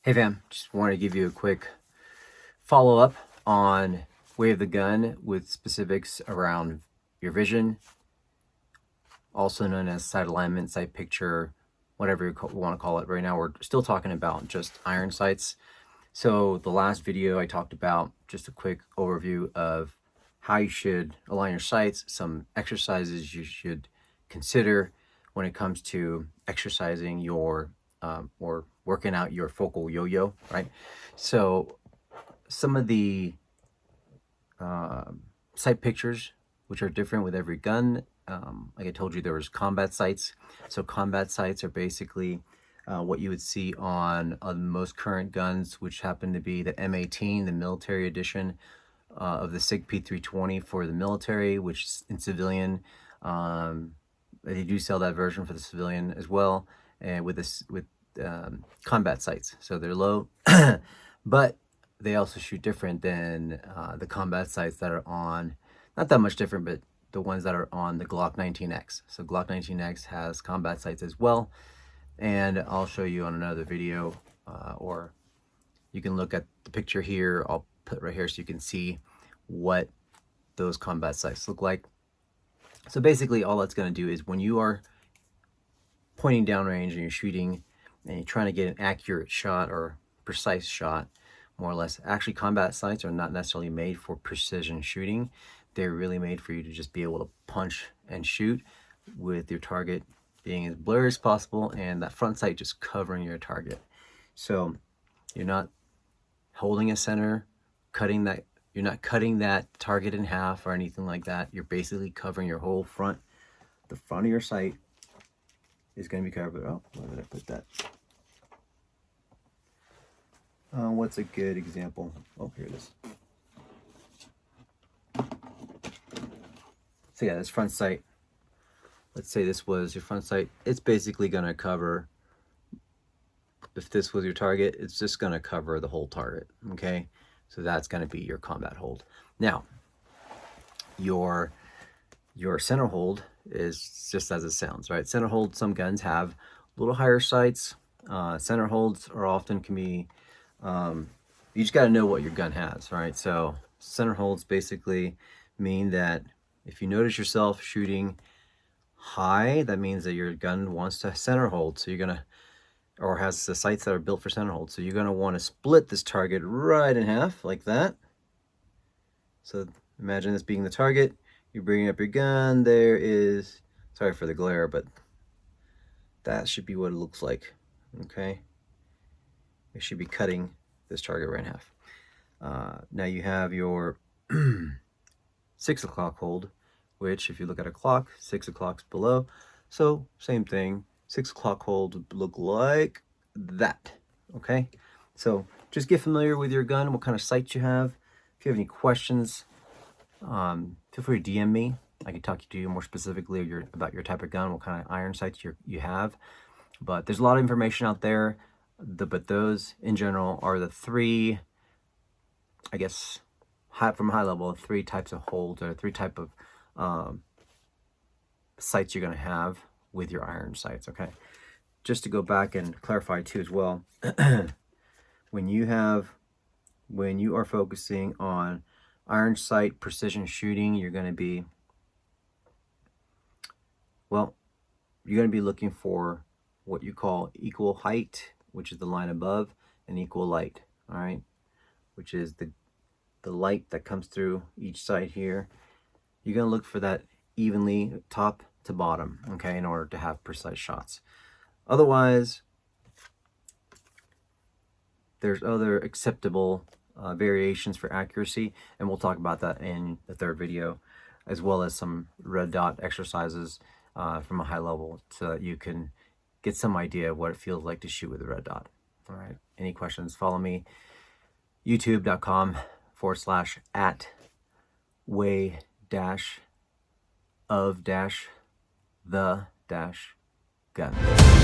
Hey fam, just wanted to give you a quick follow-up on Way of the Gun with specifics around your vision, also known as sight alignment, sight picture, whatever you want to call it. Right now we're still talking about just iron sights. So the last video I talked about just a quick overview of how you should align your sights, some exercises you should consider when it comes to exercising your or working out your focal yo-yo, right? So some of the sight pictures, which are different with every gun. Like I told you, there was combat sights. So combat sights are basically what you would see on most current guns, which happen to be the M18, the military edition of the SIG P320 for the military, which is in civilian. They do sell that version for the civilian as well, and with combat sights. So they're low, but they also shoot different than the combat sights that are on, not that much different, but the ones that are on the Glock 19X. So Glock 19X has combat sights as well, and I'll show you on another video, or you can look at the picture here. I'll put right here so you can see what those combat sights look like. So basically all that's going to do is when you are pointing downrange and you're shooting and you're trying to get an accurate shot or precise shot, more or less. Actually, combat sights are not necessarily made for precision shooting. They're really made for you to just be able to punch and shoot with your target being as blurry as possible and that front sight just covering your target. So you're not holding a center, you're not cutting that target in half or anything like that. You're basically covering your whole front. The front of your sight is going to be covered. Oh, where did I put that? What's a good example? Oh, here it is. So yeah, this front sight. Let's say this was your front sight. It's basically going to cover, if this was your target, it's just going to cover the whole target, okay? So that's going to be your combat hold. Now, your center hold is just as it sounds, right? Center hold, some guns have a little higher sights. Center holds are often can be, you just got to know what your gun has, right? So center holds basically mean that if you notice yourself shooting high, that means that your gun wants to center hold. So you're going to, or has the sights that are built for center hold. So you're going to want to split this target right in half like that. So imagine this being the target. You're bringing up your gun. There is, sorry for the glare, but that should be what it looks like. Okay. It should be cutting this target right in half. Now you have your 6 o'clock hold, which if you look at a clock, 6 o'clock's below. So same thing, 6 o'clock hold would look like that. Okay. So just get familiar with your gun, what kind of sights you have. If you have any questions, feel free to DM me. I can talk to you more specifically about your type of gun, what kind of iron sights you have. But there's a lot of information out there. But those in general are the three, I guess, from a high level, 3 types of holds or 3 type of sights you're going to have with your iron sights. Okay. Just to go back and clarify too as well, when you are focusing on iron sight precision shooting, you're going to be, well, you're going to be looking for what you call equal height, which is the line above, and equal light, all right, which is the light that comes through each side here. You're going to look for that evenly top to bottom, okay, in order to have precise shots. Otherwise, there's other acceptable variations for accuracy, and we'll talk about that in the third video, as well as some red dot exercises from a high level so that you can get some idea of what it feels like to shoot with a red dot. All right, any questions, follow me, youtube.com/@way-of-the-gun.